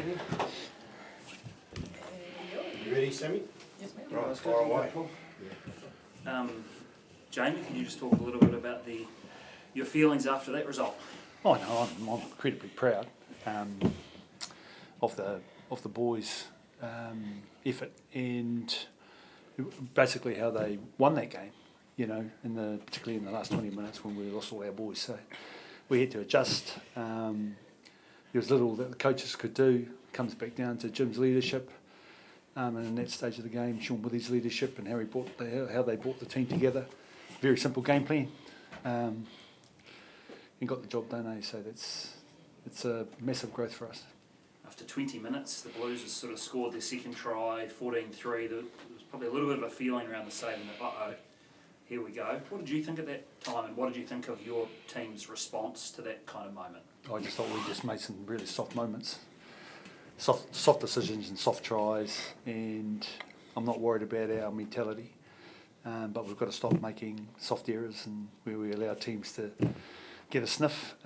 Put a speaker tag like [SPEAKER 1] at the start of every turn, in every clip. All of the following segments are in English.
[SPEAKER 1] Jamie. You ready, Sammy?
[SPEAKER 2] Yes, ma'am.
[SPEAKER 1] Right, fire away.
[SPEAKER 3] Jamie, can you just talk a little bit about your feelings after that result?
[SPEAKER 4] Oh no, I'm incredibly proud of the boys' effort and basically how they won that game. You know, particularly in the last 20 minutes when we lost all our boys. So we had to adjust. There was little that the coaches could do. Comes back down to Jim's leadership, and in that stage of the game, Sean Withy's leadership and how they brought the team together. Very simple game plan. And got the job done, so it's a massive growth for us.
[SPEAKER 3] After 20 minutes, the Blues had sort of scored their second try, 14-3. There was probably a little bit of a feeling around the stadium that, uh-oh, here we go. What did you think at that time, and what did you think of your team's response to that kind of moment?
[SPEAKER 4] I just thought we just made some really soft moments, soft decisions and soft tries, and I'm not worried about our mentality, but we've got to stop making soft errors and where we allow teams to get a sniff.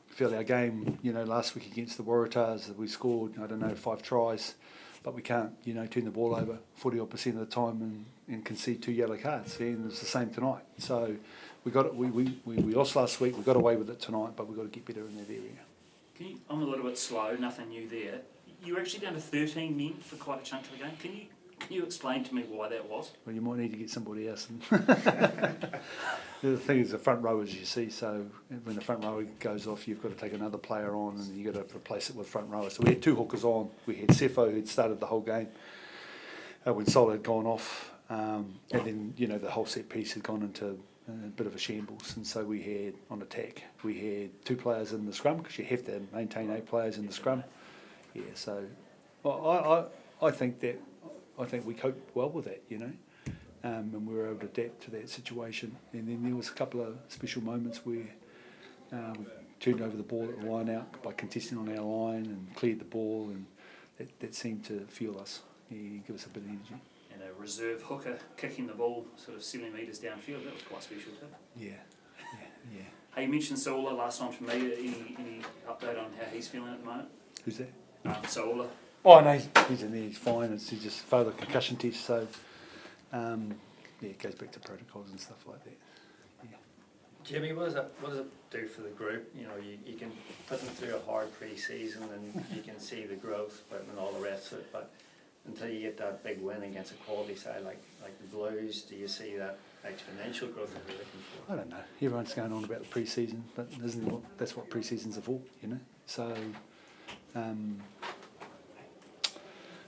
[SPEAKER 4] Feel our game, last week against the Waratahs, we scored, 5 tries, but we can't, turn the ball over 40% of the time and concede 2 yellow cards. And it's the same tonight. So we lost last week. We got away with it tonight, but we've got to get better in that area.
[SPEAKER 3] I'm a little bit slow. Nothing new there. You were actually down to 13 men for quite a chunk of the game. Can you explain to me why that was?
[SPEAKER 4] Well, you might need to get somebody else. The thing is, the front row, as you see, so when the front row goes off, you've got to take another player on and you've got to replace it with front row. So we had 2 hookers on. We had Sefo, who'd started the whole game when Sol had gone off. And then, the whole set piece had gone into a bit of a shambles. And so we had, on attack, we had 2 players in the scrum, because you have to maintain 8 players in the scrum. Yeah, so I think we coped well with that, and we were able to adapt to that situation. And then there was a couple of special moments where we turned over the ball at the line out by contesting on our line and cleared the ball, and that seemed to fuel us, give us a bit of energy.
[SPEAKER 3] And a reserve hooker kicking the ball sort of 70 metres downfield, that was quite special too.
[SPEAKER 4] Yeah.
[SPEAKER 3] Hey, you mentioned Saula last time for me. Any update on how he's feeling at the moment?
[SPEAKER 4] Who's that?
[SPEAKER 3] Saula.
[SPEAKER 4] Oh no, he's in there. He's fine. He just failed a concussion test, so it goes back to protocols and stuff like that. Yeah.
[SPEAKER 2] Jimmy, what does it do for the group? You can put them through a hard pre-season and you can see the growth, and all the rest of it. But until you get that big win against a quality side like the Blues, do you see that exponential growth that we're looking for?
[SPEAKER 4] I don't know. Everyone's going on about the pre-season, but that's what pre-seasons are for, So.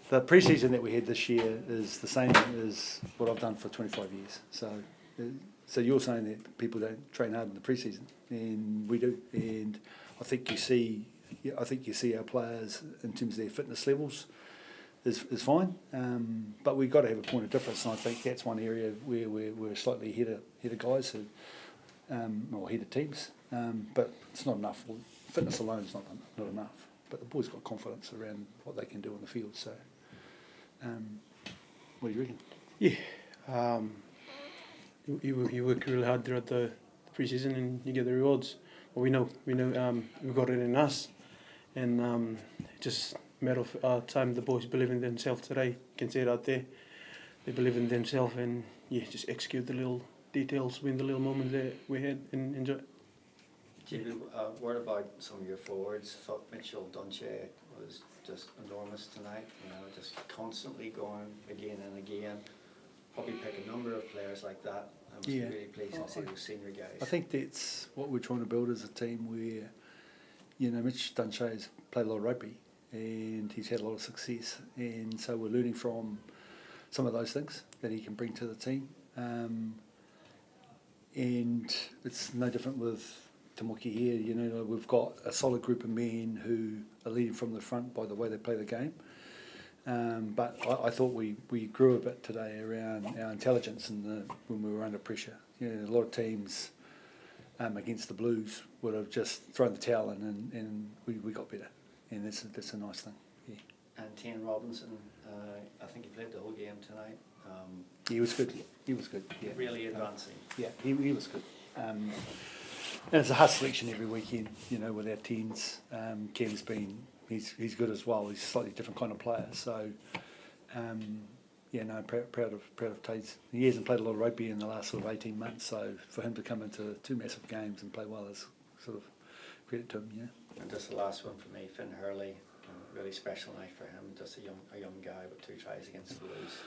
[SPEAKER 4] The pre-season that we had this year is the same as what I've done for 25 years. So you're saying that people don't train hard in the pre-season, and we do. And I think you see our players in terms of their fitness levels is fine. But we've got to have a point of difference, and I think that's one area where we're slightly ahead of guys or ahead of teams. But it's not enough. Fitness alone is not enough. But the boys got confidence around what they can do on the field. So. What do you reckon?
[SPEAKER 5] Yeah, you work really hard throughout the pre-season and you get the rewards. Well, we know we've got it in us, and just a matter of time. The boys believe in themselves today. You can see it out there. They believe in themselves, and just execute the little details, win the little moments that we had, and enjoy it.
[SPEAKER 2] Jimmy, what about some of your forwards? I thought Mitchell Dunche was just enormous tonight, just constantly going again and again. Probably pick a number of players like that. I was really pleased to see those senior guys.
[SPEAKER 4] I think that's what we're trying to build as a team where, Mitch Dunche has played a lot of rugby and he's had a lot of success, and so we're learning from some of those things that he can bring to the team. And it's no different with Timoci here. We've got a solid group of men who are leading from the front by the way they play the game. But I thought we grew a bit today around our intelligence when we were under pressure. A lot of teams against the Blues would have just thrown the towel in, and we got better, and that's a nice thing. Yeah.
[SPEAKER 2] And Tane Robinson, I think he played the whole game tonight.
[SPEAKER 4] He was good. Yeah.
[SPEAKER 2] Really advancing.
[SPEAKER 4] Yeah, he was good. And it's a hard selection every weekend, with our teens. Cam's been he's good as well. He's a slightly different kind of player. So, yeah, no, proud of Taze. He hasn't played a lot of rugby in the last sort of 18 months, so for him to come into 2 massive games and play well is sort of credit to him, yeah.
[SPEAKER 2] And just the last one for me, Finn Hurley, really special night for him. Just a young guy with 2 tries against the Blues.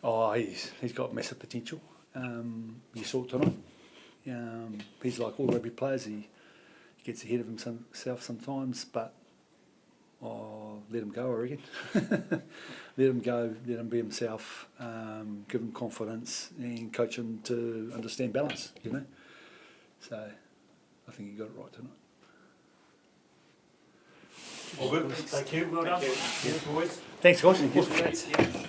[SPEAKER 4] Oh, he's got massive potential. You saw it tonight. He's like all rugby players. He gets ahead of himself sometimes, but let him go, I reckon. Let him go, let him be himself, give him confidence and coach him to understand balance, you know. So I think he got it right tonight.
[SPEAKER 1] All good, thank you.
[SPEAKER 3] Well done.
[SPEAKER 1] Thank you. Yes, boys.
[SPEAKER 4] Thanks, guys.
[SPEAKER 3] Thanks. Yeah.